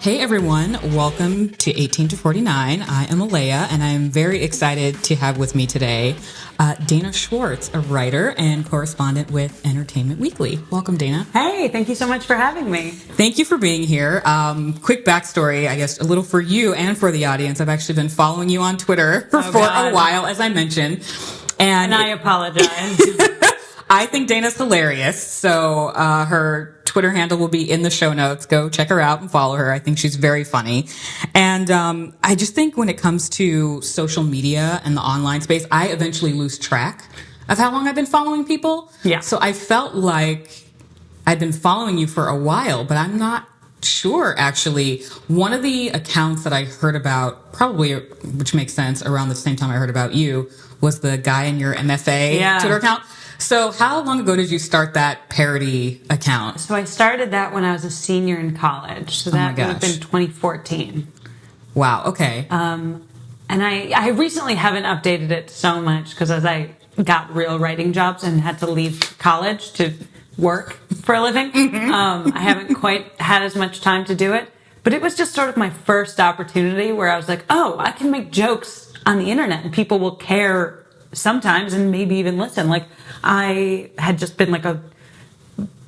Hey everyone, welcome to 18 to 49. I am Alaia, and I'm very excited to have with me today Dana Schwartz, a writer and correspondent with Entertainment Weekly. Welcome, Dana. Hey, thank you so much for having me. Thank you for being here. Quick backstory, I guess, a little for you and for the audience. I've actually been following you on Twitter for a while, as I mentioned. And I apologize. I think Dana's hilarious, so her Twitter handle will be in the show notes. Go check her out and follow her. I think she's very funny. And I just think when it comes to social media and the online space, I eventually lose track of how long I've been following people. Yeah. So I felt like I'd been following you for a while, but I'm not sure, actually. One of the accounts that I heard about, probably, which makes sense, around the same time I heard about you, was the guy in your MFA Twitter account. So how long ago did you start that parody account? So I started that when I was a senior in college. So that would have been 2014. Wow, okay. And I recently haven't updated it so much because as I got real writing jobs and had to leave college to work for a living, I haven't quite had as much time to do it. But it was just sort of my first opportunity where I was like, oh, I can make jokes on the internet and people will care sometimes and maybe even listen. Like, I had just been like a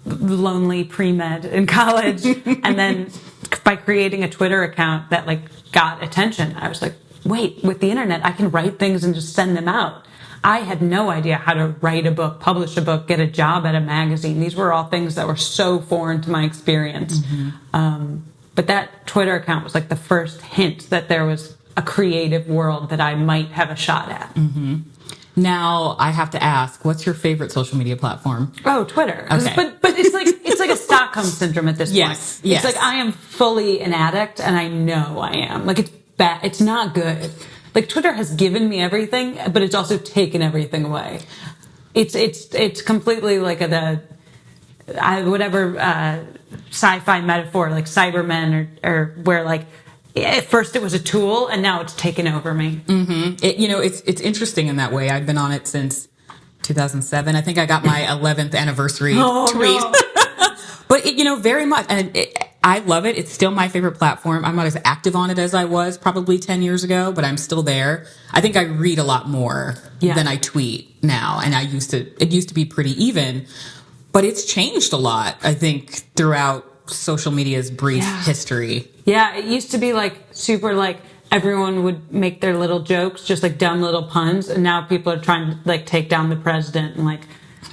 lonely pre-med in college, and then by creating a Twitter account that like got attention, I was like, wait, with the internet I can write things and just send them out. I had no idea how to write a book, publish a book, get a job at a magazine. These were all things that were so foreign to my experience. But that Twitter account was like the first hint that there was a creative world that I might have a shot at. Now I have to ask, what's your favorite social media platform? Oh, Twitter. Okay. But it's like a Stockholm syndrome at this point. Yes. It's like I am fully an addict and I know I am. Like it's bad. It's not good. Like Twitter has given me everything, but it's also taken everything away. It's completely like whatever sci-fi metaphor, like Cybermen or where like at first it was a tool and now it's taken over me. It's interesting in that way. I've been on it since 2007. I think I got my 11th anniversary tweet. No. But very much, and I love it. It's still my favorite platform. I'm not as active on it as I was probably 10 years ago, but I'm still there. I think I read a lot more than I tweet now, and it used to be pretty even, but it's changed a lot, I think, throughout social media's brief history. Yeah, it used to be like super like everyone would make their little jokes, just like dumb little puns, and now people are trying to like take down the president and like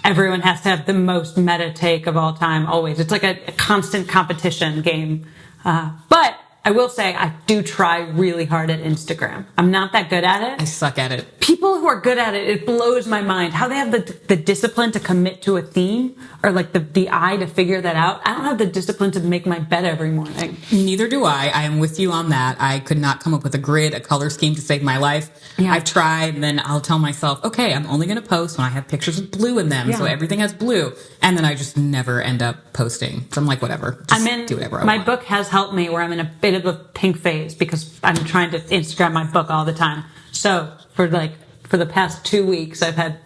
everyone has to have the most meta take of all time always. It's like a constant competition game. But I will say I do try really hard at Instagram. I'm not that good at it. I suck at it. People who are good at it, it blows my mind. How they have the discipline to commit to a theme or like the eye to figure that out. I don't have the discipline to make my bed every morning. Neither do I. I am with you on that. I could not come up with a grid, a color scheme to save my life. Yeah. I've tried, and then I'll tell myself, okay, I'm only going to post when I have pictures with blue in them. Yeah. So everything has blue. And then I just never end up posting. So I'm like, whatever. Just do whatever I want. My book has helped me where I'm in a bit of a pink phase because I'm trying to Instagram my book all the time. So for the past 2 weeks, I've had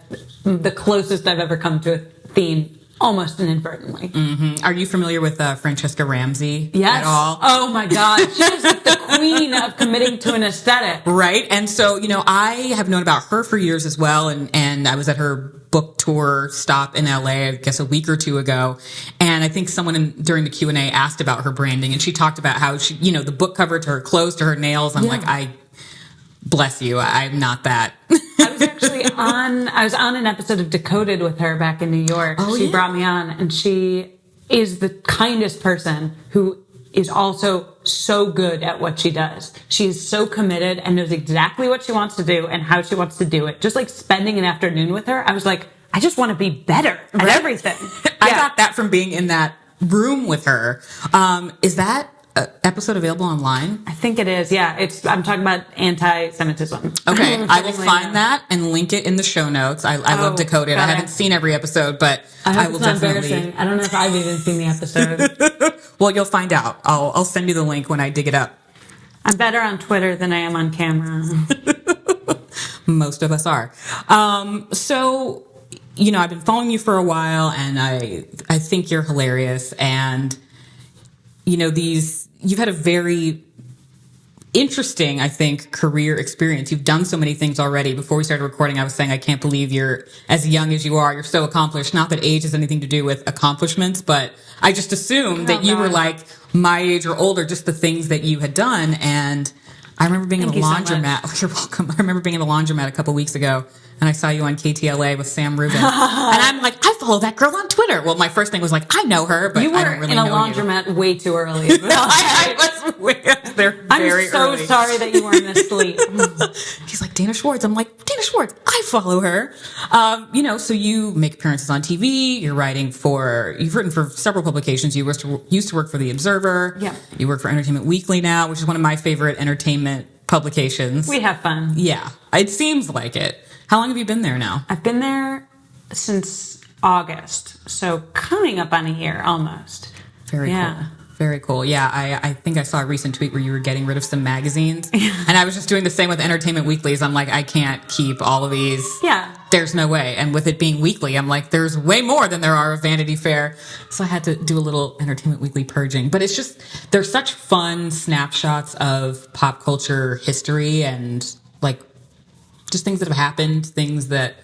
the closest I've ever come to a theme, almost inadvertently. Are you familiar with Francesca Ramsey at all? Oh my God. She's like the queen of committing to an aesthetic. Right. And so, I have known about her for years as well. And I was at her book tour stop in LA, I guess a week or two ago. And I think someone during the Q&A asked about her branding, and she talked about how she, the book cover to her clothes, to her nails. I'm like, bless you. I'm not that. I was on an episode of Decoded with her back in New York. She brought me on, and she is the kindest person who is also so good at what she does. She is so committed and knows exactly what she wants to do and how she wants to do it. Just like spending an afternoon with her, I was like, I just want to be better at everything. I got that from being in that room with her. Is that episode available online? I think it is. Yeah, I'm talking about anti-Semitism. Okay, I will find that and link it in the show notes. I love Decoded. I haven't seen every episode, but I will definitely. Embarrassing. I don't know if I've even seen the episode. Well, you'll find out. I'll send you the link when I dig it up. I'm better on Twitter than I am on camera. Most of us are. So, I've been following you for a while, and I think you're hilarious, and these you've had a very interesting, I think, career experience. You've done so many things already. Before we started recording, I was saying, I can't believe you're as young as you are. You're so accomplished. Not that age has anything to do with accomplishments, but I just assumed that you were like my age or older, just the things that you had done. And I remember being in the laundromat. You're welcome. I remember being in the laundromat a couple weeks ago, and I saw you on KTLA with Sam Rubin. And I'm like, I follow that girl on Twitter. Well, my first thing was like, I know her, but I don't really know you. You were in a laundromat way too early. I was way up there very early. I'm so sorry that you weren't asleep. He's like, Dana Schwartz. I'm like, Dana Schwartz, I follow her. So you make appearances on TV. You've written for several publications. You used to work for The Observer. Yeah. You work for Entertainment Weekly now, which is one of my favorite entertainment publications. We have fun. Yeah. It seems like it. How long have you been there now? I've been there since August. So coming up on a year almost. Very cool. Very cool. Yeah, I think I saw a recent tweet where you were getting rid of some magazines. And I was just doing the same with Entertainment Weeklies. I'm like, I can't keep all of these. Yeah. There's no way. And with it being weekly, I'm like, there's way more than there are of Vanity Fair. So I had to do a little Entertainment Weekly purging. But it's just, there's such fun snapshots of pop culture history and like just things that have happened, things that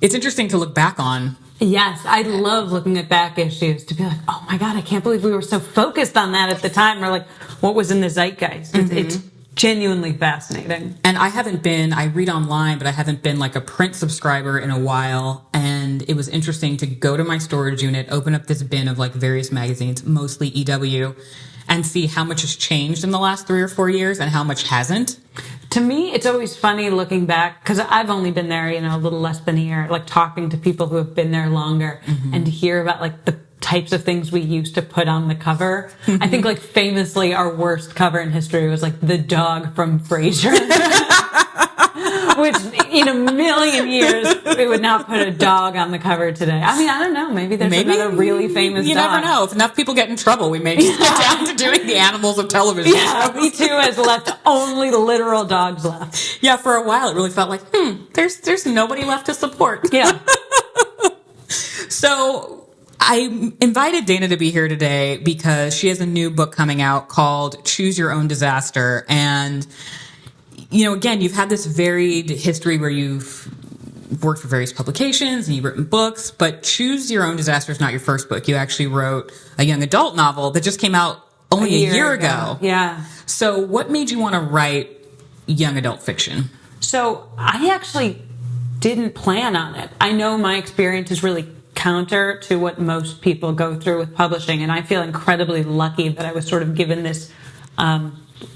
it's interesting to look back on. Yes, I love looking at back issues to be like, oh my God, I can't believe we were so focused on that at the time. Or like, what was in the zeitgeist? It's genuinely fascinating. And I read online, but I haven't been like a print subscriber in a while. And it was interesting to go to my storage unit, open up this bin of like various magazines, mostly EW, and see how much has changed in the last 3 or 4 years and how much hasn't. To me, it's always funny looking back, because I've only been there, a little less than a year, like talking to people who have been there longer and to hear about like the types of things we used to put on the cover. I think like famously our worst cover in history was like the dog from Frasier. Which in a million years, we would not put a dog on the cover today. I mean, I don't know. Maybe there's another really famous dog. You never know. If enough people get in trouble, we may just get down to doing the animals of television. Yeah, Me Too has left only the literal dogs left. Yeah, for a while it really felt like, there's nobody left to support. Yeah. So I invited Dana to be here today because she has a new book coming out called Choose Your Own Disaster. And again, you've had this varied history where you've worked for various publications and you've written books, but Choose Your Own Disaster is not your first book. You actually wrote a young adult novel that just came out only a year ago. Yeah. So what made you want to write young adult fiction? So I actually didn't plan on it. I know my experience is really counter to what most people go through with publishing, and I feel incredibly lucky that I was sort of given this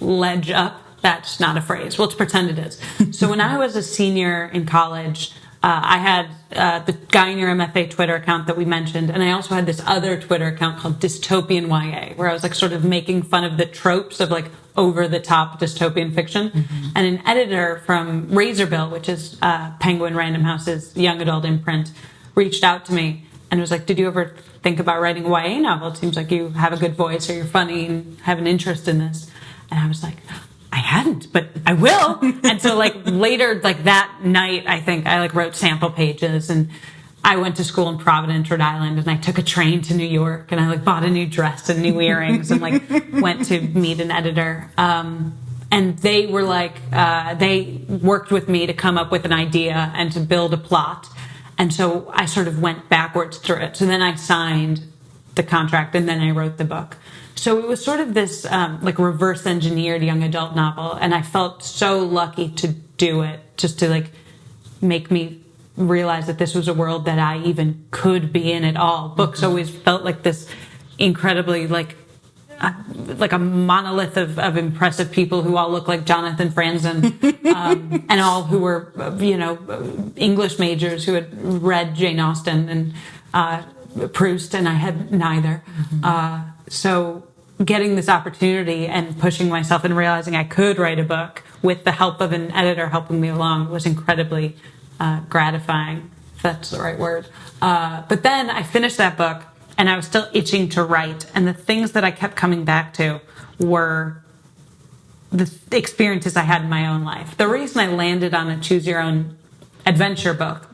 ledge up. That's not a phrase. Well, let's pretend it is. So when I was a senior in college, I had the Guy in Your MFA Twitter account that we mentioned, and I also had this other Twitter account called Dystopian YA, where I was like sort of making fun of the tropes of like over-the-top dystopian fiction. And an editor from Razorbill, which is Penguin Random House's young adult imprint, reached out to me and was like, did you ever think about writing a YA novel? It seems like you have a good voice or you're funny and have an interest in this. And I was like, I hadn't, but I will. And so like later, like that night, I think I like wrote sample pages, and I went to school in Providence, Rhode Island, and I took a train to New York, and I like bought a new dress and new earrings and like went to meet an editor. And they were like, they worked with me to come up with an idea and to build a plot. And so I sort of went backwards through it. So then I signed the contract and then I wrote the book. So it was sort of this like reverse engineered young adult novel. And I felt so lucky to do it, just to like make me realize that this was a world that I even could be in at all. Books always felt like this incredibly like a monolith of impressive people who all look like Jonathan Franzen, and all who were, English majors who had read Jane Austen and Proust, and I had neither. So getting this opportunity and pushing myself and realizing I could write a book with the help of an editor helping me along was incredibly gratifying, if that's the right word. But then I finished that book, and I was still itching to write. And the things that I kept coming back to were the experiences I had in my own life. The reason I landed on a Choose Your Own Adventure book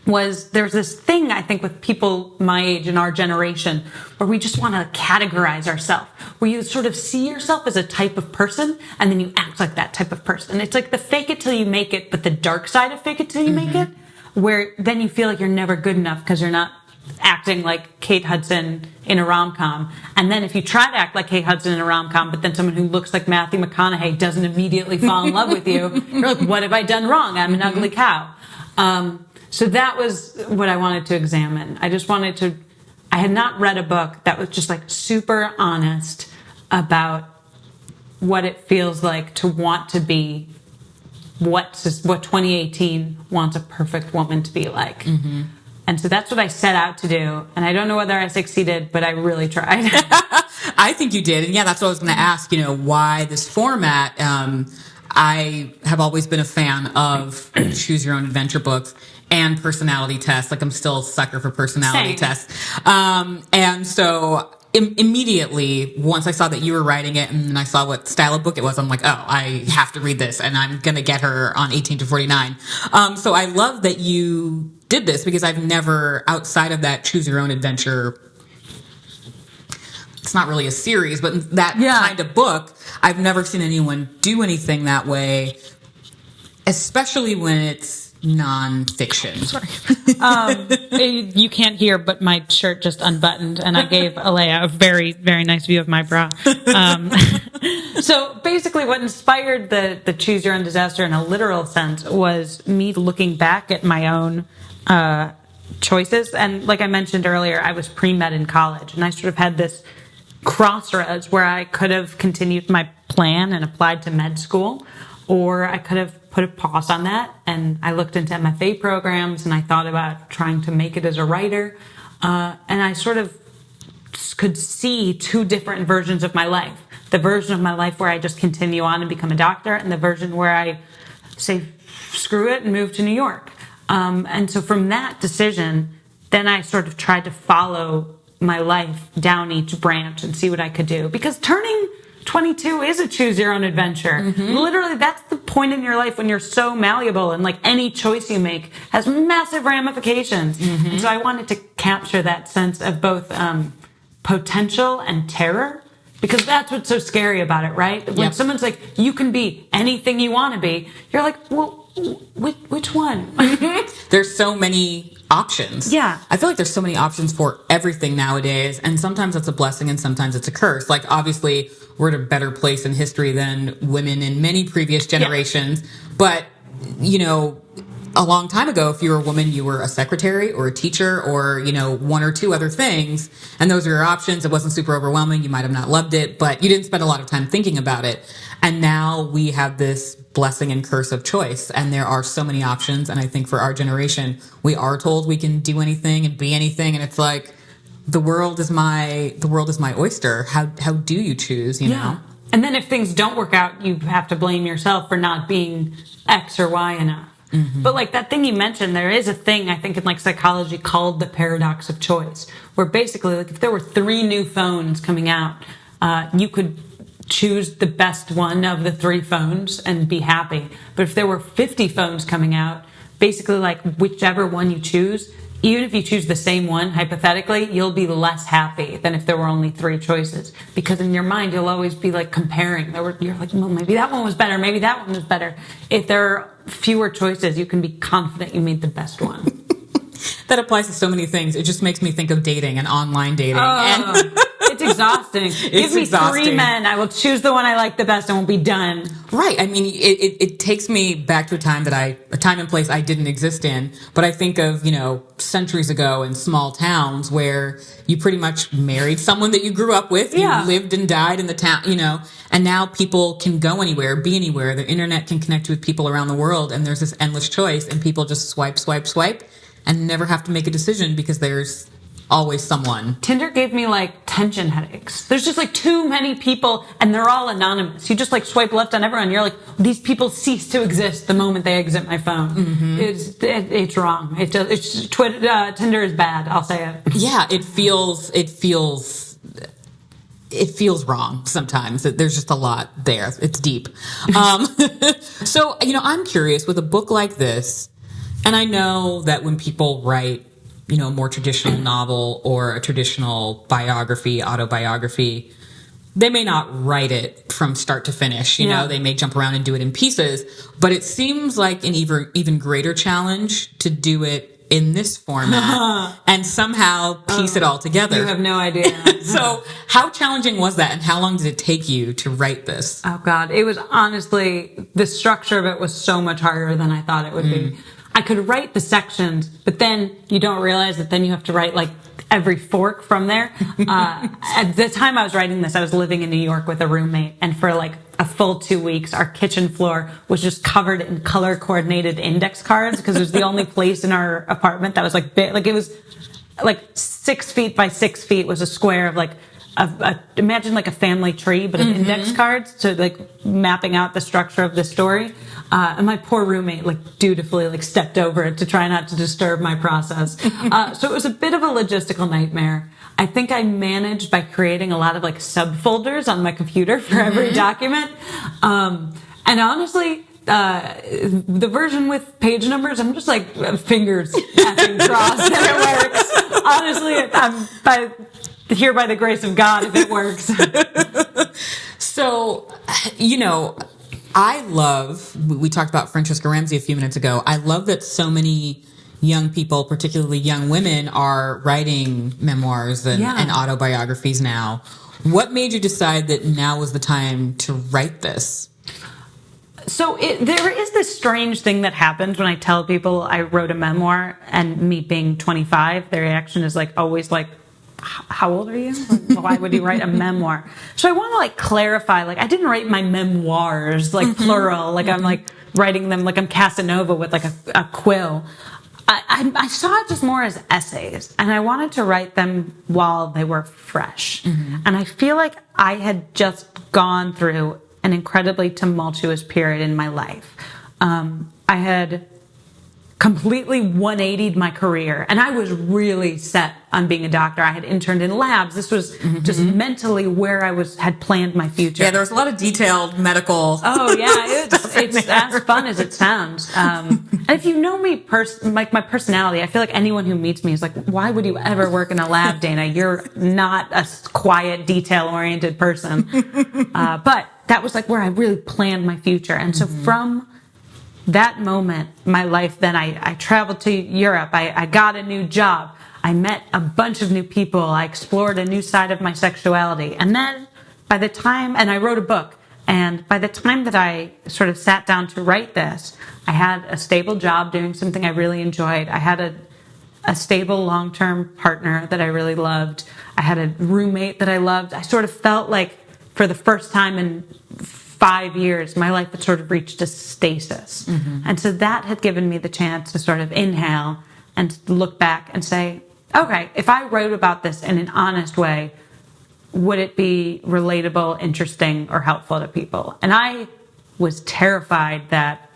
was there's this thing, I think, with people my age and our generation where we just want to categorize ourselves, where you sort of see yourself as a type of person and then you act like that type of person. It's like the fake it till you make it, but the dark side of fake it till you make it, where then you feel like you're never good enough because you're not acting like Kate Hudson in a rom-com. And then if you try to act like Kate Hudson in a rom-com, but then someone who looks like Matthew McConaughey doesn't immediately fall in love with you, you're like, what have I done wrong? I'm an ugly cow. So that was what I wanted to examine. I had not read a book that was just like super honest about what it feels like to want to be what 2018 wants a perfect woman to be like. Mm-hmm. And so that's what I set out to do. And I don't know whether I succeeded, but I really tried. I think you did. And yeah, that's what I was going to ask, why this format. I have always been a fan of choose your own adventure books and personality tests. Like I'm still a sucker for personality tests. And so immediately, once I saw that you were writing it and then I saw what style of book it was, I'm like, oh, I have to read this and I'm going to get her on 18 to 49. So I love that you did this because I've never, outside of that choose your own adventure, it's not really a series, but that kind of book, I've never seen anyone do anything that way, especially when it's nonfiction. Sorry. You can't hear, but my shirt just unbuttoned, and I gave Alaia a very, very nice view of my bra. So basically what inspired the Choose Your Own Disaster in a literal sense was me looking back at my own choices. And like I mentioned earlier, I was pre-med in college, and I sort of had this crossroads where I could have continued my plan and applied to med school, or I could have put a pause on that. And I looked into MFA programs and I thought about trying to make it as a writer. And I sort of could see two different versions of my life. The version of my life where I just continue on and become a doctor, and the version where I say, screw it and move to New York. And so from that decision, then I sort of tried to follow my life down each branch and see what I could do. Because turning 22 is a choose your own adventure. Mm-hmm. Literally, that's the point in your life when you're so malleable, and like any choice you make has massive ramifications. Mm-hmm. And so I wanted to capture that sense of both potential and terror, because that's what's so scary about it, right? When someone's like, you can be anything you want to be, you're like, well, which one? There's so many options. Yeah. I feel like there's so many options for everything nowadays, and sometimes it's a blessing and sometimes it's a curse. Like, obviously, we're at a better place in history than women in many previous generations, but, a long time ago, if you were a woman, you were a secretary or a teacher or, one or two other things, and those are your options. It wasn't super overwhelming. You might have not loved it, but you didn't spend a lot of time thinking about it. And now we have this blessing and curse of choice, and there are so many options. And I think for our generation, we are told we can do anything and be anything, and it's like, the world is my oyster. How do you choose, you know? And then if things don't work out, you have to blame yourself for not being X or Y enough. Mm-hmm. But like that thing you mentioned, there is a thing I think in like psychology called the paradox of choice, where basically like if there were 3 new phones coming out, you could choose the best one of the 3 phones and be happy. But if there were 50 phones coming out, basically like whichever one you choose, even if you choose the same one, hypothetically, you'll be less happy than if there were only 3 choices. Because in your mind, you'll always be like comparing. You're like, well, maybe that one was better. Maybe that one was better. If there are fewer choices, you can be confident you made the best one. That applies to so many things. It just makes me think of dating and online dating. It's exhausting. Give me 3 men. I will choose the one I like the best and we'll be done. Right. I mean, it takes me back to a time and place I didn't exist in. But I think of, centuries ago in small towns where you pretty much married someone that you grew up with. Yeah. You lived and died in the town, and now people can go anywhere, be anywhere. The internet can connect with people around the world, and there's this endless choice, and people just swipe, and never have to make a decision because there's always someone. Tinder gave me like tension headaches. There's just like too many people and they're all anonymous. You just like swipe left on everyone. You're like, these people cease to exist the moment they exit my phone. Mm-hmm. It's wrong. Tinder is bad. I'll say it. Yeah. It feels wrong sometimes. There's just a lot there. It's deep. So, I'm curious with a book like this, And I know that when people write, a more traditional novel or a traditional biography, autobiography, they may not write it from start to finish. You know, they may jump around and do it in pieces, but it seems like an even greater challenge to do it in this format and somehow piece it all together. You have no idea. So how challenging was that, and how long did it take you to write this? Oh God, it was honestly, the structure of it was so much harder than I thought it would be. I could write the sections, but then you don't realize that then you have to write like every fork from there. At the time I was writing this, I was living in New York with a roommate, and for like a full 2 weeks, our kitchen floor was just covered in color coordinated index cards because it was the only place in our apartment that was like big. Like it was like 6 feet by 6 feet was a square of like imagine like a family tree, but of index cards. So like mapping out the structure of the story. And my poor roommate like dutifully like stepped over it to try not to disturb my process. So it was a bit of a logistical nightmare. I think I managed by creating a lot of like subfolders on my computer for every document. And honestly, the version with page numbers, I'm just like fingers effing crossed and it works. Honestly, I'm by the grace of God if it works. So, I love, we talked about Francesca Ramsey a few minutes ago. I love that so many young people, particularly young women, are writing memoirs and autobiographies now. What made you decide that now was the time to write this? So there is this strange thing that happens when I tell people I wrote a memoir, and me being 25, their reaction is like always like, how old are you? Why would you write a memoir? So I want to like clarify, like I didn't write my memoirs, like plural, like I'm like writing them like I'm Casanova with like a quill. I saw it just more as essays, and I wanted to write them while they were fresh. And I feel like I had just gone through an incredibly tumultuous period in my life. I had completely 180'd my career, and I was really set on being a doctor. I had interned in labs. This was just mentally where I had planned my future. Yeah, there was a lot of detailed medical. Oh yeah, it's as fun as it sounds. And if you know me, like my personality, I feel like anyone who meets me is like, why would you ever work in a lab, Dana? You're not a quiet, detail-oriented person. But that was like where I really planned my future. And so from that moment, my life, then I traveled to Europe. I got a new job. I met a bunch of new people. I explored a new side of my sexuality. And then and I wrote a book. And by the time that I sort of sat down to write this, I had a stable job doing something I really enjoyed. I had a stable long-term partner that I really loved. I had a roommate that I loved. I sort of felt like for the first time in 5 years, my life had sort of reached a stasis. And so that had given me the chance to sort of inhale and look back and say, okay, if I wrote about this in an honest way, would it be relatable, interesting, or helpful to people? And I was terrified that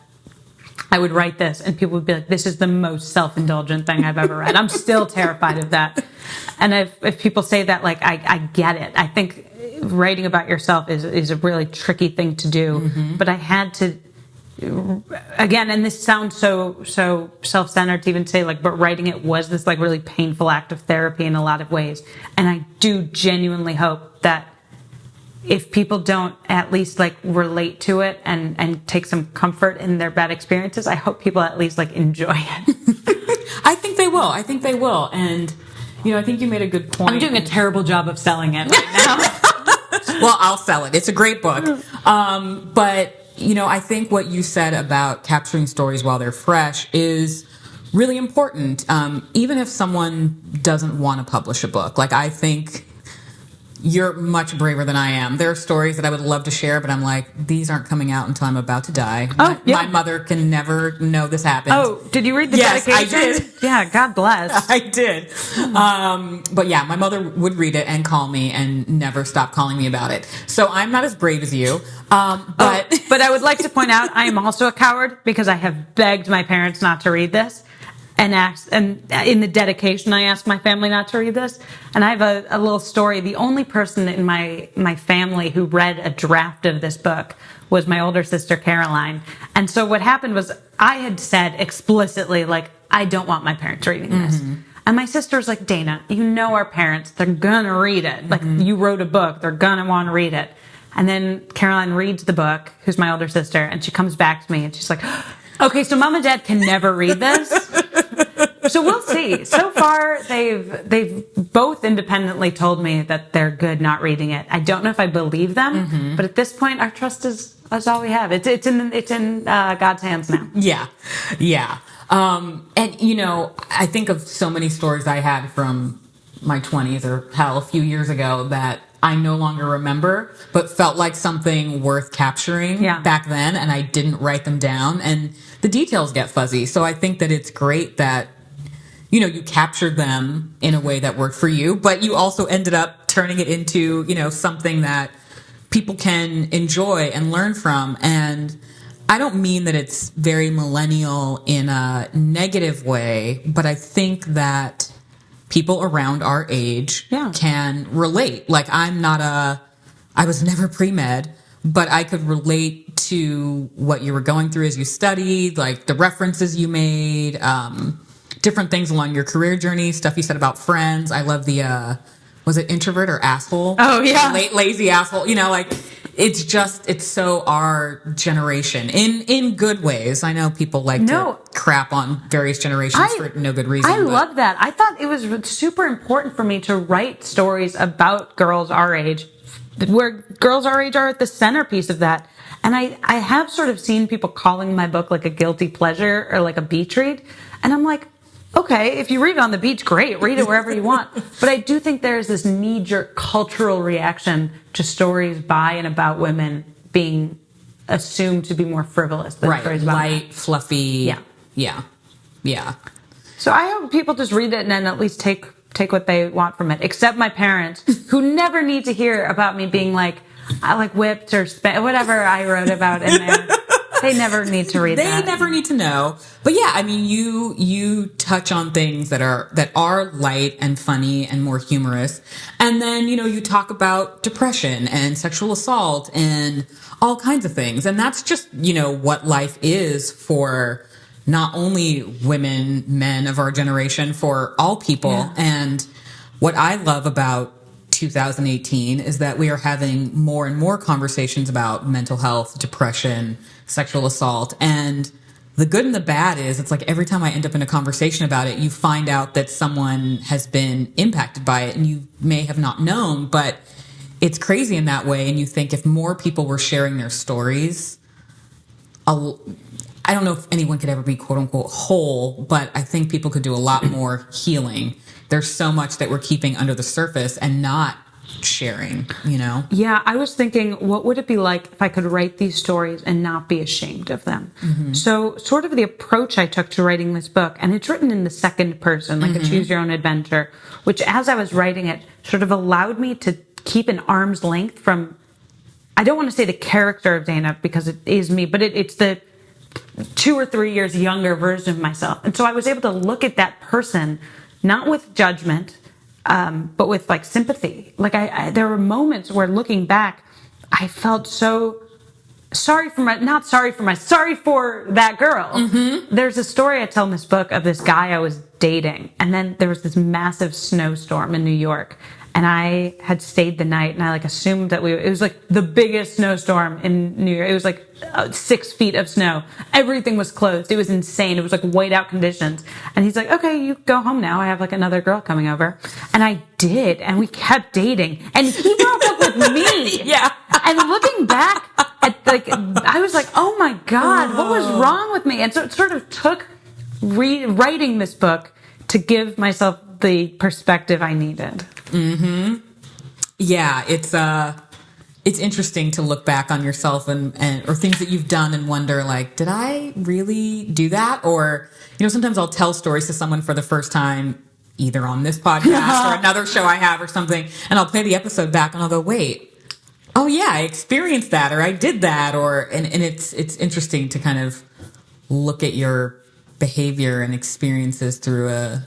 I would write this and people would be like, this is the most self-indulgent thing I've ever read. I'm still terrified of that. And if people say that, like, I get it. I think writing about yourself is a really tricky thing to do. But I had to, again, and this sounds so self-centered to even say, like, but writing it was this like really painful act of therapy in a lot of ways. And I do genuinely hope that if people don't at least like relate to it and take some comfort in their bad experiences, I hope people at least like enjoy it. I think they will. And, I think you made a good point. I'm doing a terrible job of selling it right now. Well, I'll sell it. It's a great book. But, I think what you said about capturing stories while they're fresh is really important. Even if someone doesn't want to publish a book, like I think you're much braver than I am. There are stories that I would love to share, but I'm like, these aren't coming out until I'm about to die. My mother can never know this happened. Oh, did you read the dedication? Yes, I did. Yeah, God bless. I did. But yeah, my mother would read it and call me and never stop calling me about it. So I'm not as brave as you. But I would like to point out, I am also a coward because I have begged my parents not to read this. And in the dedication, I asked my family not to read this. And I have a little story. The only person in my family who read a draft of this book was my older sister, Caroline. And And so what happened was I had said explicitly, like, I don't want my parents reading this. And my sister's like, Dana, you know our parents, they're gonna read it. Like, you wrote a book, they're gonna want to read it. And then Caroline reads the book, who's my older sister, and she comes back to me and she's like, okay, so mom and dad can never read this. So we'll see. So far, they've both independently told me that they're good not reading it. I don't know if I believe them, but at this point, our trust is all we have. It's in God's hands now. Yeah. And you know, I think of so many stories I had from my 20s or hell, a few years ago that I no longer remember, but felt like something worth capturing back then, and I didn't write them down, and the details get fuzzy. So I think that it's great that, you know, you captured them in a way that worked for you, but you also ended up turning it into, you know, something that people can enjoy and learn from. And I don't mean that it's very millennial in a negative way, but I think that people around our age can relate. Like, I was never pre-med, but I could relate to what you were going through as you studied, like the references you made, different things along your career journey, stuff you said about friends. I love the, was it introvert or asshole? Oh, yeah. Late, lazy asshole. You know, like, it's so our generation in good ways. I know people like to crap on various generations for no good reason. I love that. I thought it was super important for me to write stories about girls our age, where girls our age are at the centerpiece of that. And I have sort of seen people calling my book like a guilty pleasure or like a beach read. And I'm like, okay, if you read it on the beach, great. Read it wherever you want. But I do think there's this knee-jerk cultural reaction to stories by and about women being assumed to be more frivolous than stories about light, men. fluffy. Yeah. So I hope people just read it and then at least take what they want from it. Except my parents, who never need to hear about me being like, I like whipped or whatever I wrote about in there. They never need to read that. They never need to know. But yeah, I mean, you touch on things that are light and funny and more humorous. And then, you know, you talk about depression and sexual assault and all kinds of things. And that's just, you know, what life is for not only women, men of our generation, for all people. Yeah. And what I love about 2018 is that we are having more and more conversations about mental health, depression, sexual assault. And the good and the bad is it's like every time I end up in a conversation about it, you find out that someone has been impacted by it and you may have not known, but it's crazy in that way. And you think if more people were sharing their stories, I don't know if anyone could ever be quote unquote whole, but I think people could do a lot more healing. There's so much that we're keeping under the surface and not sharing, you know? Yeah, I was thinking, what would it be like if I could write these stories and not be ashamed of them? Mm-hmm. So sort of the approach I took to writing this book, and it's written in the second person, like a choose your own adventure, which as I was writing it, sort of allowed me to keep an arm's length from, I don't want to say the character of Dana because it is me, but it's the 2 or 3 years younger version of myself. And so I was able to look at that person, not with judgment, but with like sympathy. Like there were moments where looking back, I felt so sorry for that girl. Mm-hmm. There's a story I tell in this book of this guy I was dating. And then there was this massive snowstorm in New York. And I had stayed the night and I like assumed that it was like the biggest snowstorm in New York. It was like 6 feet of snow. Everything was closed. It was insane. It was like whiteout conditions. And he's like, okay, you go home now. I have like another girl coming over. And I did. And we kept dating. And he broke up with me. Yeah. And looking back at I was like, oh my God, what was wrong with me? And so it sort of took writing this book to give myself the perspective I needed. Mm-hmm. Yeah, it's interesting to look back on yourself and or things that you've done and wonder like, did I really do that? Or, you know, sometimes I'll tell stories to someone for the first time, either on this podcast or another show I have or something, and I'll play the episode back and I'll go, wait, oh yeah, I experienced that or I did that, or and it's interesting to kind of look at your behavior and experiences through a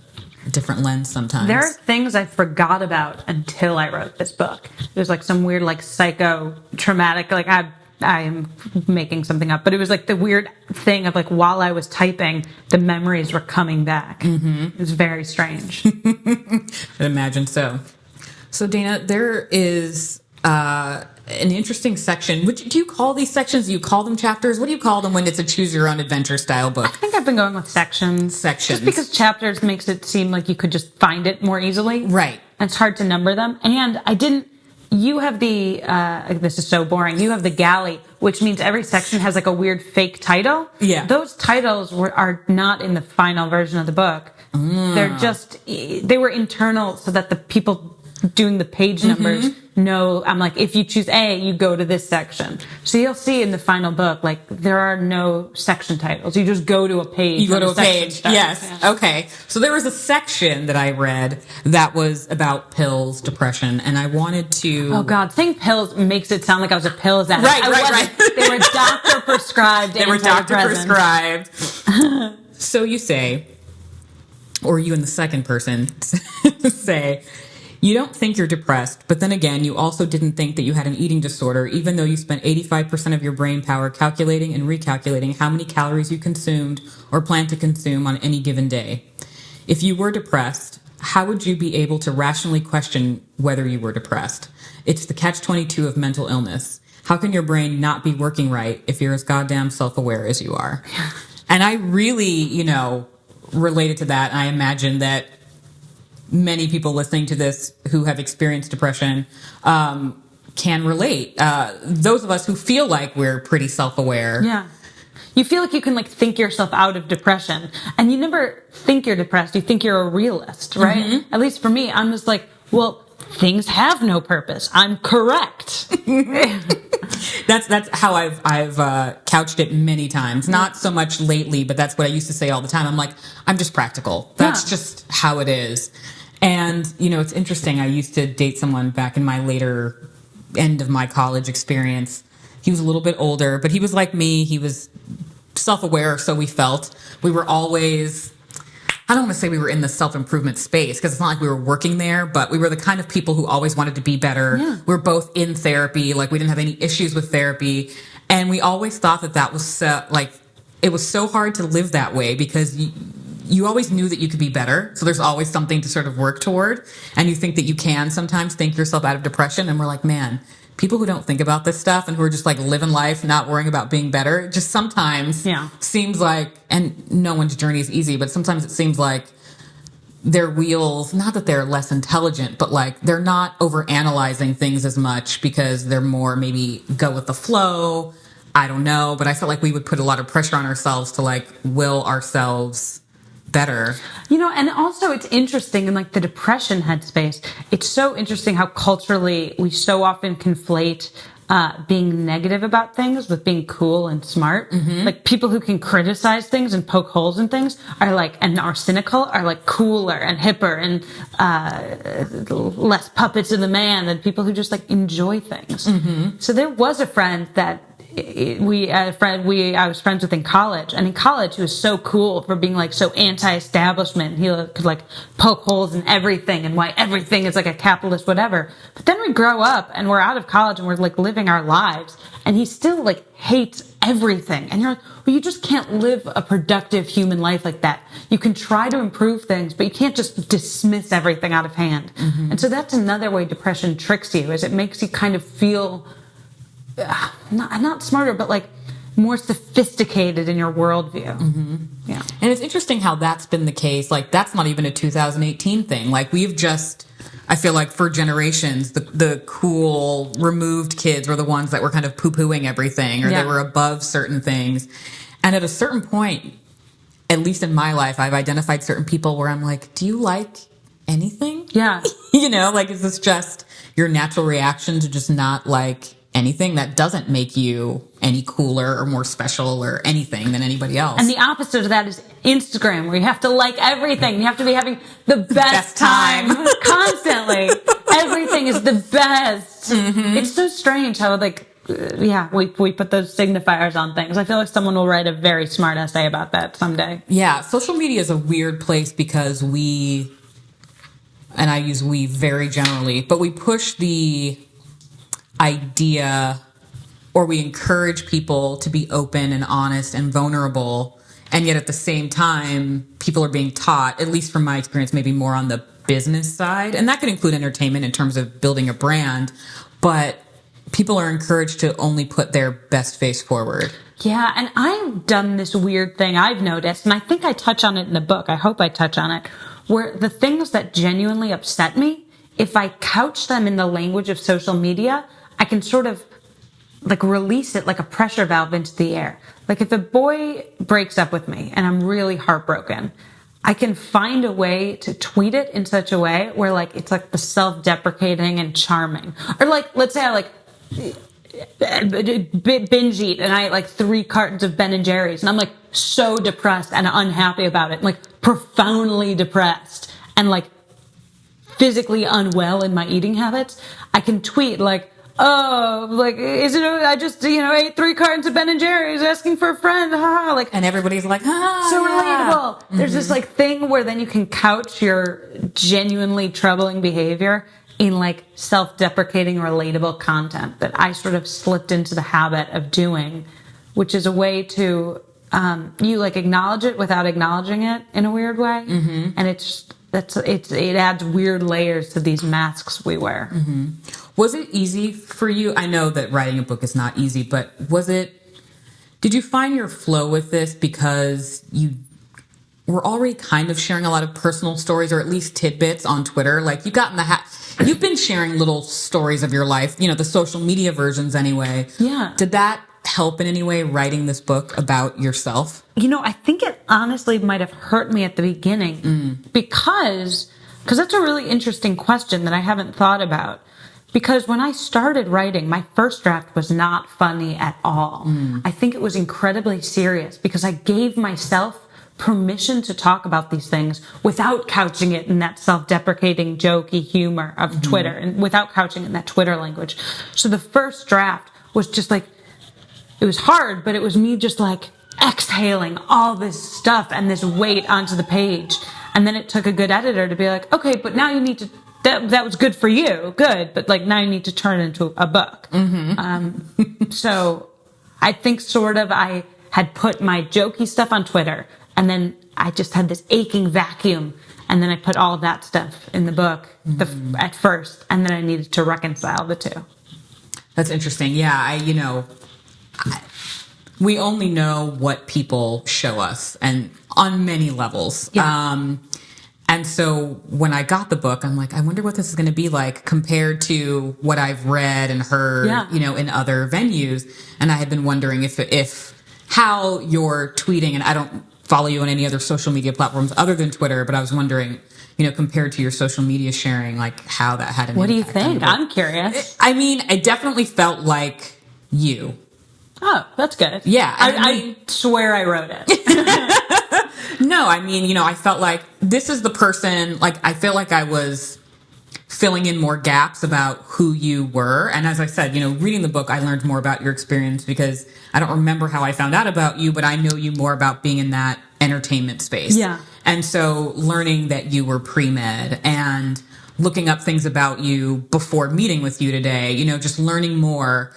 different lens sometimes. There are things I forgot about until I wrote this book. There's like some weird like psycho traumatic, like I I am making something up, but it was like the weird thing of like while I was typing, the memories were coming back. Mm-hmm. It was very strange. I imagine so. So Dana, there is an interesting section. Do you call these sections? Do you call them chapters? What do you call them when it's a choose your own adventure style book? I think I've been going with sections. Just because chapters makes it seem like you could just find it more easily. Right. And it's hard to number them. And you have the, this is so boring, you have the galley, which means every section has like a weird fake title. Yeah. Those titles are not in the final version of the book. They were internal so that the people doing the page numbers know, I'm like, if you choose A, you go to this section. So you'll see in the final book, like, there are no section titles. You just go to a page. You go to a page. Yes. Yeah. Okay. So there was a section that I read that was about pills, depression, and I wanted to... Oh, God. Saying pills makes it sound like I was a pills addict. Right. They were doctor-prescribed. They were doctor-prescribed. So you say, or you in the second person say... You don't think you're depressed, but then again, you also didn't think that you had an eating disorder, even though you spent 85% of your brain power calculating and recalculating how many calories you consumed or plan to consume on any given day. If you were depressed, how would you be able to rationally question whether you were depressed? It's the catch-22 of mental illness. How can your brain not be working right if you're as goddamn self-aware as you are? And I really, related to that. I imagine that many people listening to this who have experienced depression can relate. Those of us who feel like we're pretty self-aware. Yeah. You feel like you can think yourself out of depression. And you never think you're depressed. You think you're a realist, right? Mm-hmm. At least for me, I'm just like, well, things have no purpose. I'm correct. That's how I've couched it many times. Not so much lately, but that's what I used to say all the time. I'm like, I'm just practical. That's just how it is. And, it's interesting. I used to date someone back in my later end of my college experience. He was a little bit older, but he was like me. He was self-aware, so we felt. We were always, I don't want to say we were in the self-improvement space, because it's not like we were working there, but we were the kind of people who always wanted to be better. Yeah. We were both in therapy. We didn't have any issues with therapy. And we always thought that was it was so hard to live that way, because you always knew that you could be better. So there's always something to sort of work toward. And you think that you can sometimes think yourself out of depression. And we're like, man, people who don't think about this stuff and who are just living life, not worrying about being better, it just sometimes seems like, and no one's journey is easy, but sometimes it seems like their wheels, not that they're less intelligent, but they're not overanalyzing things as much because they're more maybe go with the flow. I don't know. But I felt like we would put a lot of pressure on ourselves to will ourselves better. And also it's interesting in the depression headspace. It's so interesting how culturally we so often conflate being negative about things with being cool and smart. Mm-hmm. People who can criticize things and poke holes in things and are cynical are cooler and hipper and less puppets of the man than people who just enjoy things. Mm-hmm. So there was a friend that I was friends with in college, and in college he was so cool for being so anti-establishment. He could poke holes in everything and why everything is a capitalist whatever. But then we grow up and we're out of college and we're living our lives, and he still hates everything. And you're like, well, you just can't live a productive human life like that. You can try to improve things, but you can't just dismiss everything out of hand. Mm-hmm. And so that's another way depression tricks you, is it makes you kind of feel not smarter, but more sophisticated in your worldview. Mm-hmm. Yeah. And it's interesting how that's been the case. That's not even a 2018 thing. We've just, I feel for generations, the cool, removed kids were the ones that were kind of poo-pooing everything, or they were above certain things. And at a certain point, at least in my life, I've identified certain people where I'm like, do you like anything? Yeah. Is this just your natural reaction to just not anything? That doesn't make you any cooler or more special or anything than anybody else. And the opposite of that is Instagram, where you have to like everything. You have to be having the best time constantly. Everything is the best. Mm-hmm. It's so strange how we put those signifiers on things. I feel like someone will write a very smart essay about that someday. Yeah, social media is a weird place because we, and I use we very generally, but we push the idea or we encourage people to be open and honest and vulnerable. And yet at the same time, people are being taught, at least from my experience, maybe more on the business side. And that could include entertainment in terms of building a brand. But people are encouraged to only put their best face forward. Yeah, and I've done this weird thing I've noticed, and I think I touch on it in the book. I hope I touch on it, where the things that genuinely upset me, if I couch them in the language of social media, I can sort of like release it like a pressure valve into the air. Like if a boy breaks up with me and I'm really heartbroken, I can find a way to tweet it in such a way where like it's like the self-deprecating and charming. Or like, let's say I like binge eat and I ate like 3 cartons of Ben and Jerry's and I'm like so depressed and unhappy about it, like profoundly depressed and like physically unwell in my eating habits. I can tweet like, oh, like, is it, I just, ate 3 cartons of Ben and Jerry's asking for a friend. Like, and everybody's like, so relatable. Mm-hmm. There's this like thing where then you can couch your genuinely troubling behavior in like self-deprecating, relatable content that I sort of slipped into the habit of doing, which is a way to, you like acknowledge it without acknowledging it in a weird way. Mm-hmm. And it adds weird layers to these masks we wear. Mm-hmm. Was it easy for you? I know that writing a book is not easy, but did you find your flow with this because you were already kind of sharing a lot of personal stories or at least tidbits on Twitter? Like you've been sharing little stories of your life, the social media versions anyway. Yeah. Did that help in any way writing this book about yourself? I think it honestly might have hurt me at the beginning because that's a really interesting question that I haven't thought about. Because when I started writing, my first draft was not funny at all. I think it was incredibly serious because I gave myself permission to talk about these things without couching it in that self-deprecating, jokey humor of Twitter and without couching it in that Twitter language. So the first draft was just like, it was hard, but it was me just like exhaling all this stuff and this weight onto the page. And then it took a good editor to be like, okay, but now you need to, that was good for you, good, but like now you need to turn it into a book. So I think sort of I had put my jokey stuff on Twitter and then I just had this aching vacuum and then I put all of that stuff in the book at first and then I needed to reconcile the two. That's interesting. Yeah, we only know what people show us and on many levels. Yeah. And so when I got the book, I'm like, I wonder what this is going to be like compared to what I've read and heard, in other venues. And I had been wondering if how you're tweeting, and I don't follow you on any other social media platforms other than Twitter, but I was wondering, compared to your social media sharing, like how that had an impact. What do you think? I'm curious. I definitely felt like you. Oh, that's good. Yeah. I swear I wrote it. No, I felt like this is the person, like, I feel like I was filling in more gaps about who you were. And as I said, reading the book, I learned more about your experience because I don't remember how I found out about you, but I know you more about being in that entertainment space. Yeah. And so learning that you were pre-med and looking up things about you before meeting with you today, just learning more.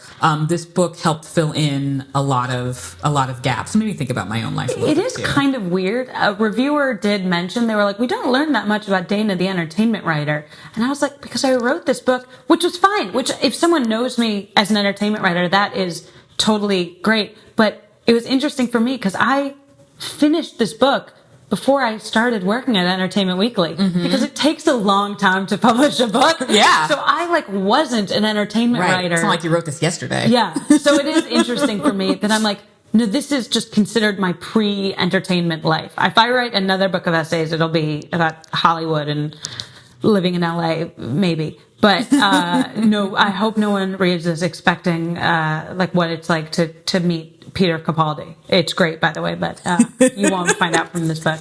This book helped fill in a lot of gaps. It made me think about my own life a little bit. It is kind of weird. A reviewer did mention, they were like, we don't learn that much about Dana, the entertainment writer. And I was like, because I wrote this book, which was fine, which if someone knows me as an entertainment writer, that is totally great. But it was interesting for me because I finished this book before I started working at Entertainment Weekly, because it takes a long time to publish a book. Yeah. So I wasn't an entertainment writer. It's not like you wrote this yesterday. Yeah. So it is interesting for me that I'm like, no, this is just considered my pre-entertainment life. If I write another book of essays, it'll be about Hollywood and living in LA, maybe. But no, I hope no one reads this expecting what it's like to meet Peter Capaldi. It's great, by the way, but you won't find out from this book.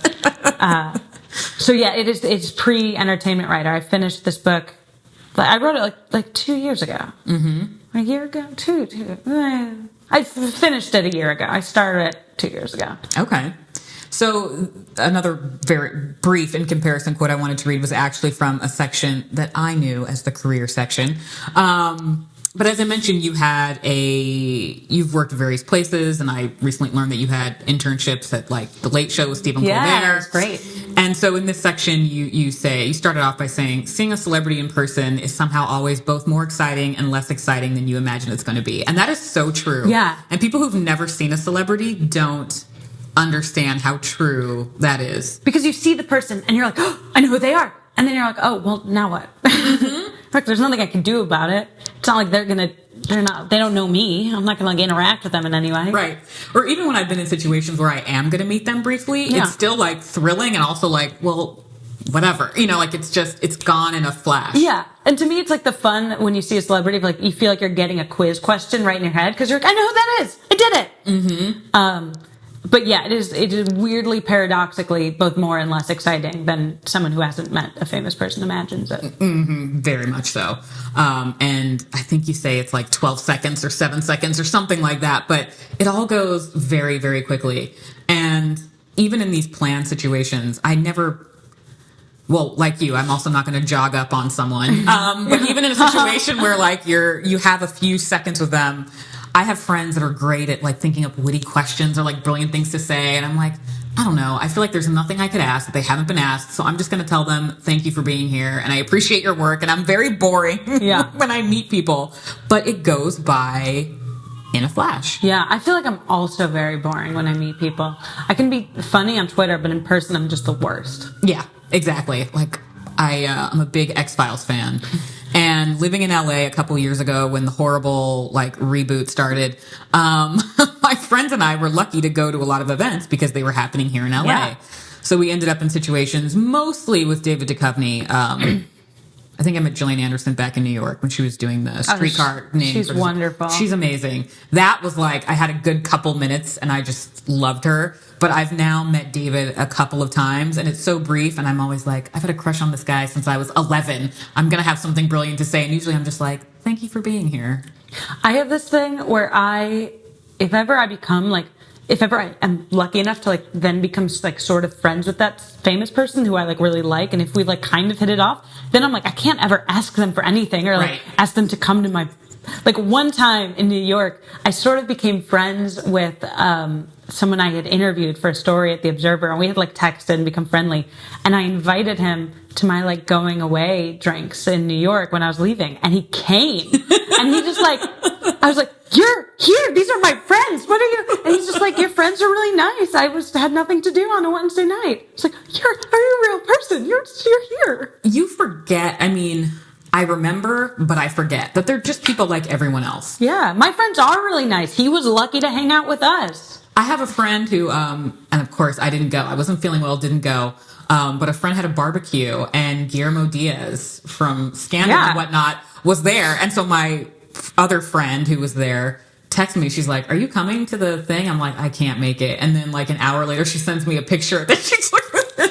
So yeah, it's pre-entertainment writer. I finished this book. I wrote it like 2 years ago. A year ago? Two. I finished it a year ago. I started it 2 years ago. Okay. So another very brief in comparison quote I wanted to read was actually from a section that I knew as the career section, But as I mentioned, you've worked at various places, and I recently learned that you had internships at like The Late Show with Stephen Colbert. Yeah, it's great. And so in this section, you started off by saying, seeing a celebrity in person is somehow always both more exciting and less exciting than you imagine it's going to be. And that is so true. Yeah. And people who've never seen a celebrity don't understand how true that is. Because you see the person and you're like, oh, I know who they are. And then you're like, oh, well, now what? Like, there's nothing I can do about it. It's not like they don't know me. I'm not going to like interact with them in any way. Right. Or even when I've been in situations where I am going to meet them briefly, it's still like thrilling and also like, well, whatever. Like it's gone in a flash. Yeah. And to me, it's like the fun when you see a celebrity, like you feel like you're getting a quiz question right in your head because you're like, I know who that is. I did it. Mm-hmm. But yeah, it is weirdly, paradoxically, both more and less exciting than someone who hasn't met a famous person imagines it. Mm-hmm, very much so. And I think you say it's like 12 seconds or 7 seconds or something like that, but it all goes very, very quickly. And even in these planned situations, like you, I'm also not going to jog up on someone. But even in a situation where like you have a few seconds with them, I have friends that are great at like thinking up witty questions or like brilliant things to say. And I'm like, I don't know. I feel like there's nothing I could ask that they haven't been asked. So I'm just going to tell them, thank you for being here. And I appreciate your work. And I'm very boring when I meet people, but it goes by in a flash. Yeah. I feel like I'm also very boring when I meet people. I can be funny on Twitter, but in person, I'm just the worst. Yeah, exactly. Like I'm a big X-Files fan. And living in LA a couple years ago when the horrible like reboot started, my friends and I were lucky to go to a lot of events because they were happening here in LA. Yeah. So we ended up in situations mostly with David Duchovny. I think I met Gillian Anderson back in New York when she was doing the streetcar name. She's wonderful. She's amazing. That was like, I had a good couple minutes and I just loved her. But I've now met David a couple of times and it's so brief and I'm always like, I've had a crush on this guy since I was 11. I'm going to have something brilliant to say. And usually I'm just like, thank you for being here. I have this thing where if ever I am lucky enough to like then become like sort of friends with that famous person who I like really like, and if we like kind of hit it off, then I'm like, I can't ever ask them for anything or like ask them to come to my, like one time in New York, I sort of became friends with someone I had interviewed for a story at the Observer, and we had like texted and become friendly, and I invited him to my like going away drinks in New York when I was leaving, and he came and he just like, I was like, you're here, these are my friends, what are you? And he's just like, your friends are really nice, had nothing to do on a Wednesday night. It's like, are you a real person? You're here. You forget, I mean, I remember, but I forget that they're just people like everyone else. Yeah, my friends are really nice. He was lucky to hang out with us. I have a friend who, and of course I didn't go. I wasn't feeling well, didn't go. But a friend had a barbecue and Guillermo Diaz from Scandal and whatnot was there. And so my other friend who was there texted me. She's like, are you coming to the thing? I'm like, I can't make it. And then like an hour later, she sends me a picture that she took with him.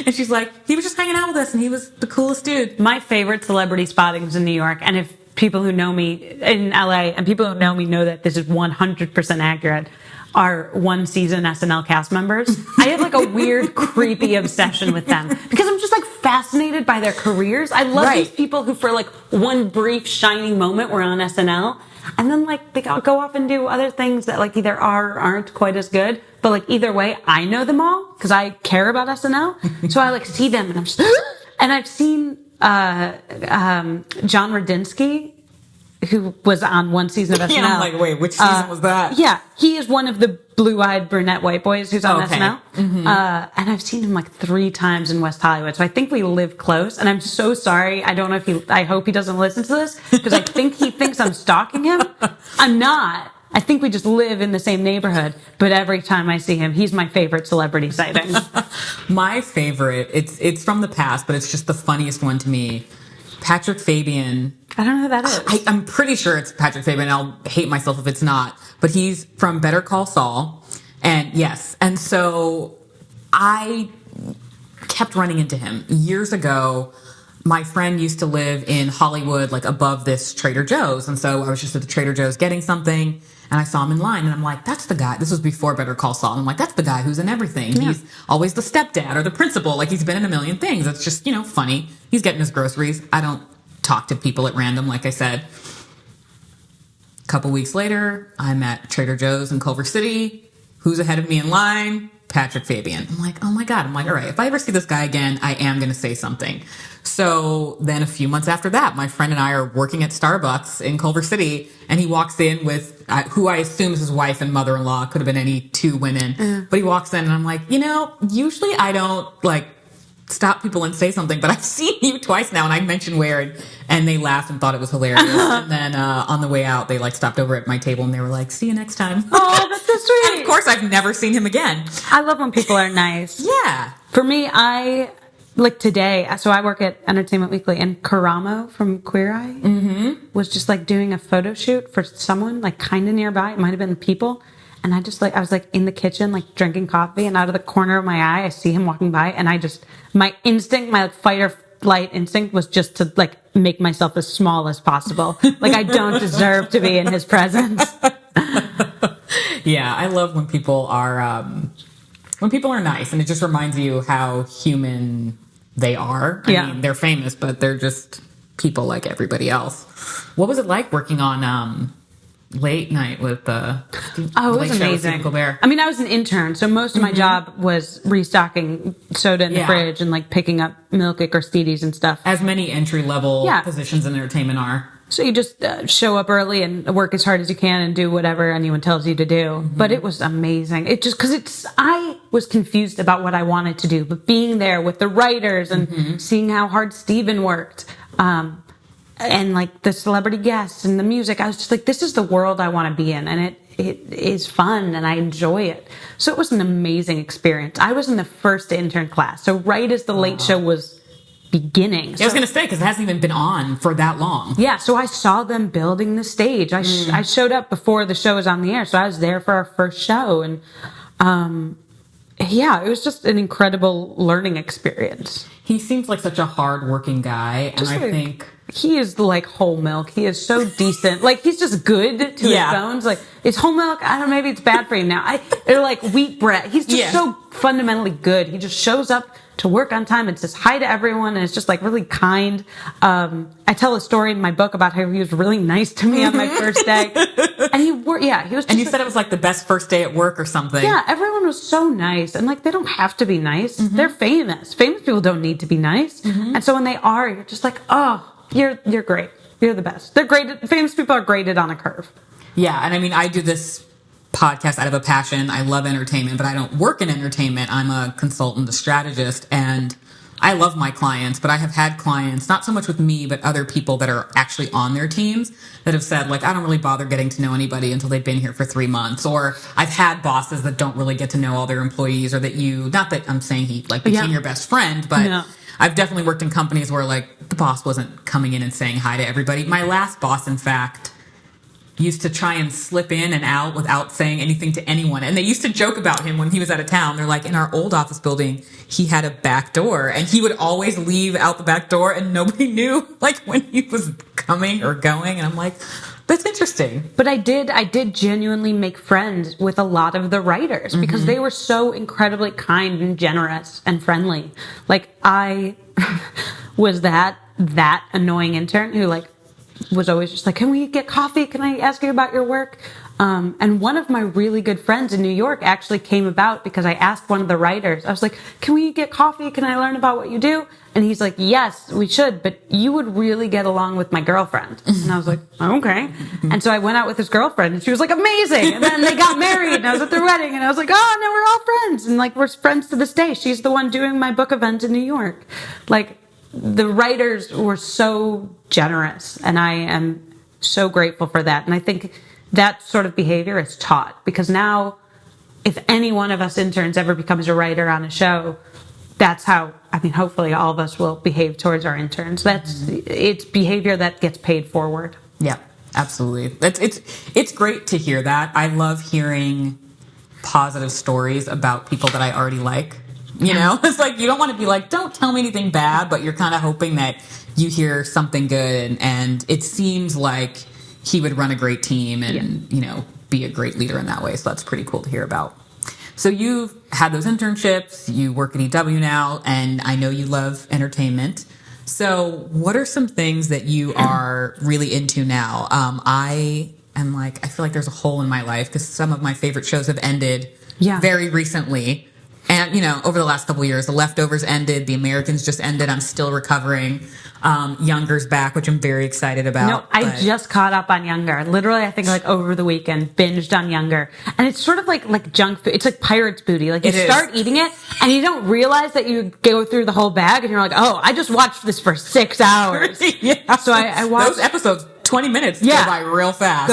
And she's like, he was just hanging out with us and he was the coolest dude. My favorite celebrity spottings in New York. And if people who know me in LA and people who know me know that this is 100% accurate, are one season SNL cast members. I have like a weird, creepy obsession with them because I'm just like fascinated by their careers. I love these people who for like one brief shining moment were on SNL and then like they go off and do other things that like either are or aren't quite as good. But like either way, I know them all because I care about SNL. So I like see them and I'm just, and I've seen John Radinsky, who was on one season of SNL. Yeah, I'm like, wait, which season was that? Yeah, he is one of the blue-eyed brunette white boys who's on SNL. Mm-hmm. And I've seen him like 3 times in West Hollywood, so I think we live close. And I'm so sorry. I don't know I hope he doesn't listen to this, because I think he thinks I'm stalking him. I'm not. I think we just live in the same neighborhood, but every time I see him, he's my favorite celebrity sighting. My favorite, it's from the past, but it's just the funniest one to me. Patrick Fabian. I don't know who that is. I'm pretty sure it's Patrick Fabian. I'll hate myself if it's not. But he's from Better Call Saul. And yes. And so I kept running into him. Years ago, my friend used to live in Hollywood, like above this Trader Joe's. And so I was just at the Trader Joe's getting something. And I saw him in line. And I'm like, that's the guy. This was before Better Call Saul. And I'm like, that's the guy who's in everything. Yeah. He's always the stepdad or the principal. Like he's been in a million things. It's just, funny. He's getting his groceries. I don't talk to people at random, like I said. A couple weeks later, I'm at Trader Joe's in Culver City. Who's ahead of me in line? Patrick Fabian. I'm like, oh my God. I'm like, all right, if I ever see this guy again, I am going to say something. So then a few months after that, my friend and I are working at Starbucks in Culver City, and he walks in with who I assume is his wife and mother-in-law. Could have been any two women. But he walks in and I'm like, usually I don't like stop people and say something, but I've seen you twice now, and I mentioned where, and they laughed and thought it was hilarious. And then on the way out, they like stopped over at my table and they were like, "See you next time." Oh, that's so sweet. And of course, I've never seen him again. I love when people are nice. Yeah. For me, I like today. So I work at Entertainment Weekly, and Karamo from Queer Eye was just like doing a photo shoot for someone like kind of nearby. It might have been People. And I was like in the kitchen, like drinking coffee, and out of the corner of my eye, I see him walking by, and my instinct, my like fight or flight instinct was just to like make myself as small as possible. Like I don't deserve to be in his presence. Yeah, I love when people are nice, and it just reminds you how human they are. I mean, they're famous, but they're just people like everybody else. What was it like working on Late Night with it was amazing. I mean, I was an intern, so most of my job was restocking soda in the fridge and like picking up Milk Aristides and stuff. As many entry level positions in entertainment are. So you just show up early and work as hard as you can and do whatever anyone tells you to do. But it was amazing. It just because I was confused about what I wanted to do, but being there with the writers and seeing how hard Steven worked. And like the celebrity guests and the music, I was just like, this is the world I want to be in. And it is fun and I enjoy it. So it was an amazing experience. I was in the first intern class. So right as the Late Show was beginning. I was going to say, because it hasn't even been on for that long. Yeah. So I saw them building the stage. I showed up before the show was on the air. So I was there for our first show. And it was just an incredible learning experience. He seems like such a hard-working guy. And I think he is like whole milk. He is so decent. Like he's just good to his bones. Like it's whole milk. I don't know. Maybe it's bad for you now. They're like wheat bread. He's just so fundamentally good. He just shows up to work on time and says hi to everyone. And it's just like really kind. I tell a story in my book about how he was really nice to me on my first day. And he was. And you said it was like the best first day at work or something. Yeah, everyone was so nice, and like they don't have to be nice. They're famous. Famous people don't need to be nice. And so when they are, you're just like, oh. You're great. You're the best. They're graded. Famous people are graded on a curve. Yeah, and I mean, I do this podcast out of a passion. I love entertainment, but I don't work in entertainment. I'm a consultant, a strategist, and I love my clients, but I have had clients, not so much with me, but other people that are actually on their teams that have said, like, I don't really bother getting to know anybody until they've been here for 3 months. Or I've had bosses that don't really get to know all their employees, or that not that I'm saying he like became your best friend, but I've definitely worked in companies where like the boss wasn't coming in and saying hi to everybody. My last boss, in fact, used to try and slip in and out without saying anything to anyone. And they used to joke about him when he was out of town. They're like, in our old office building, he had a back door and he would always leave out the back door and nobody knew like when he was coming or going. And I'm like, that's interesting. But I did genuinely make friends with a lot of the writers because they were so incredibly kind and generous and friendly. Like I was that annoying intern who like was always just like, can we get coffee? Can I ask you about your work? And one of my really good friends in New York actually came about because I asked one of the writers, I was like, can we get coffee? Can I learn about what you do? And he's like, yes, we should, but you would really get along with my girlfriend. And I was like, okay. And so I went out with his girlfriend and she was like, amazing. And then they got married and I was at their wedding and I was like, oh, now we're all friends. And like, we're friends to this day. She's the one doing my book event in New York. Like the writers were so generous and I am so grateful for that. And I think that sort of behavior is taught because now if any one of us interns ever becomes a writer on a show, that's how, I mean, hopefully all of us will behave towards our interns. It's behavior that gets paid forward. Yeah, absolutely. It's great to hear that. I love hearing positive stories about people that I already like. You know, it's like, you don't want to be like, don't tell me anything bad, but you're kind of hoping that you hear something good. And it seems like he would run a great team and, you know, be a great leader in that way. So that's pretty cool to hear about. So you've had those internships, you work at EW now, and I know you love entertainment. So what are some things that you are really into now? I and like I feel like there's a hole in my life because some of my favorite shows have ended very recently. And, you know, over the last couple of years, The Leftovers ended, The Americans just ended. I'm still recovering. Younger's back, which I'm very excited about. No, I just caught up on Younger. Literally, I think like over the weekend, binged on Younger. And it's sort of like junk food. It's like pirate's booty. Like you start eating it and you don't realize that you go through the whole bag and you're like, oh, I just watched this for 6 hours. So I watched those episodes, 20 minutes go by real fast.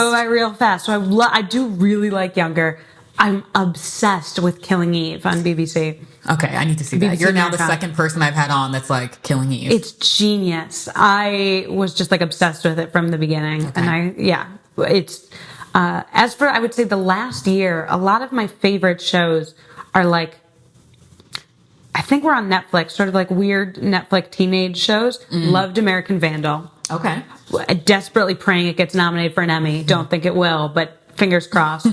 So I do really like Younger. I'm obsessed with Killing Eve on BBC. Okay, I need to see that. You're now the second person I've had on that's like Killing Eve. It's genius. I was just like obsessed with it from the beginning. Okay. And it's, as for, I would say the last year, a lot of my favorite shows are like, I think we're on Netflix, sort of like weird Netflix teenage shows. Loved American Vandal. Okay. Desperately praying it gets nominated for an Emmy. Don't think it will, but fingers crossed.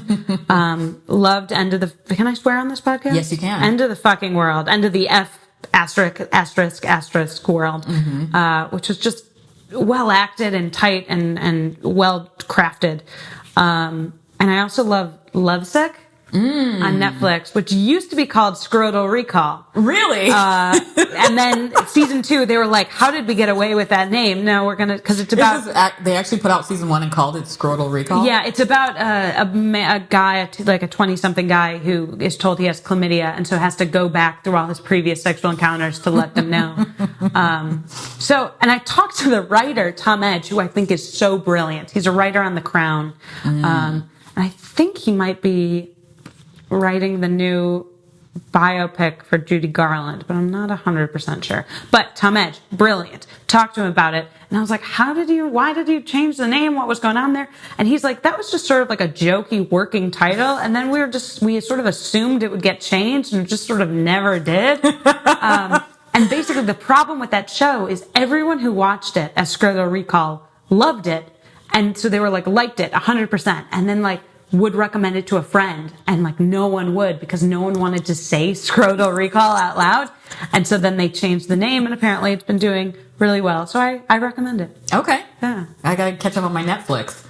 Loved End of the... Can I swear on this podcast? Yes, you can. End of the fucking world. End of the F asterisk world. Which was just well acted and tight and well crafted. And I also love Lovesick on Netflix, which used to be called Scrotal Recall. Really? And then season 2, they were like, how did we get away with that name? No, we're gonna, because it's about... They actually put out season 1 and called it Scrotal Recall? Yeah, it's about a guy, like a 20-something guy who is told he has chlamydia and so has to go back through all his previous sexual encounters to let them know. And I talked to the writer, Tom Edge, who I think is so brilliant. He's a writer on The Crown. And I think he might be writing the new biopic for Judy Garland, but I'm not 100% sure. But Tom Edge, brilliant. Talked to him about it, and I was like, why did you change the name? What was going on there? And he's like, that was just sort of like a jokey working title, and then we sort of assumed it would get changed, and it just sort of never did. And basically the problem with that show is everyone who watched it as Scrotal Recall loved it, and so they were like, liked it 100%, and then like, would recommend it to a friend, and like no one would because no one wanted to say Scrotal Recall out loud. And so then they changed the name, and apparently it's been doing really well. So I recommend it. Okay. Yeah. I gotta catch up on my Netflix.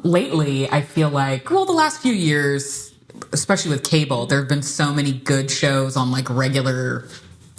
Lately, I feel like, the last few years, especially with cable, there have been so many good shows on like regular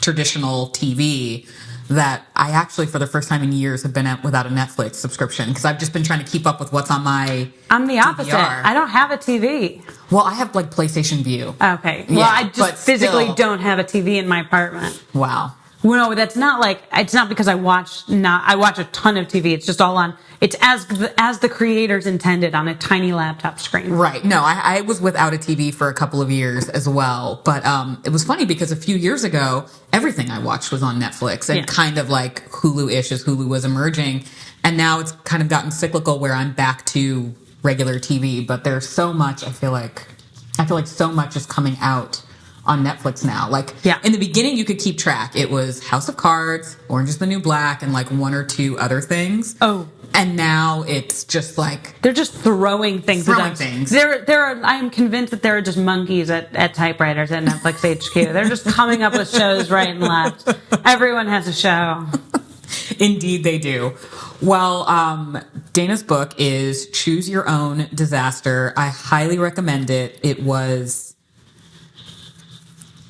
traditional TV that I actually, for the first time in years, have been without a Netflix subscription because I've just been trying to keep up with what's on my I'm the opposite. DVR. I don't have a TV. Well, I have like PlayStation View. Okay. Well, yeah, I just physically don't have a TV in my apartment. Wow. Well, no, that's not like, it's not because I watch a ton of TV. It's just all on, it's as the creators intended on a tiny laptop screen. Right. No, I was without a TV for a couple of years as well. But it was funny because a few years ago, everything I watched was on Netflix and kind of like Hulu-ish as Hulu was emerging. And now it's kind of gotten cyclical where I'm back to regular TV. But there's so much, I feel like so much is coming out on Netflix now. Like, in the beginning, you could keep track. It was House of Cards, Orange is the New Black, and like one or two other things. Oh. And now it's just like... They're just throwing things at us. I am convinced that there are just monkeys at typewriters at Netflix HQ. They're just coming up with shows right and left. Everyone has a show. Indeed they do. Well, Dana's book is Choose Your Own Disaster. I highly recommend it. It was...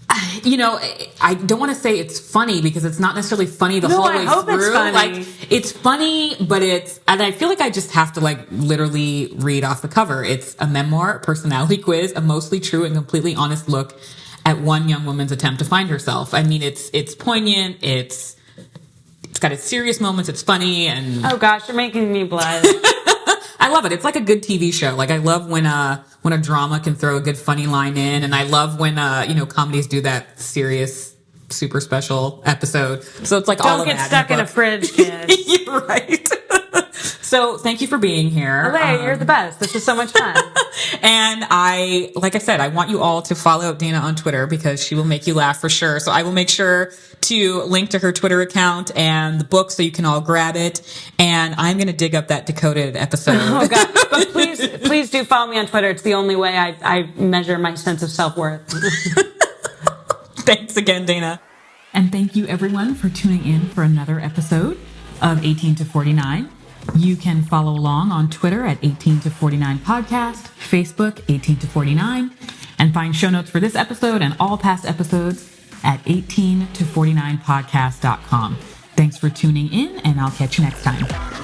I don't want to say it's funny because it's not necessarily funny the whole way through. It's funny. Like, it's funny, but and I feel like I just have to like literally read off the cover. It's a memoir, personality quiz, a mostly true and completely honest look at one young woman's attempt to find herself. I mean, it's poignant. It's got its serious moments. It's funny. And oh gosh, you're making me blush. I love it. It's like a good TV show. Like I love when a drama can throw a good funny line in, and I love when comedies do that serious super special episode. So it's like all of that. Don't get stuck in a fridge, kid. You're right. So thank you for being here. Alaia, you're the best. This is so much fun. And like I said, I want you all to follow Dana on Twitter because she will make you laugh for sure. So I will make sure to link to her Twitter account and the book so you can all grab it. And I'm going to dig up that decoded episode. Oh God. But please do follow me on Twitter. It's the only way I measure my sense of self-worth. Thanks again, Dana. And thank you everyone for tuning in for another episode of 18 to 49. You can follow along on Twitter at 18 to 49 Podcast, Facebook 18 to 49, and find show notes for this episode and all past episodes at 18to49podcast.com. Thanks for tuning in, and I'll catch you next time.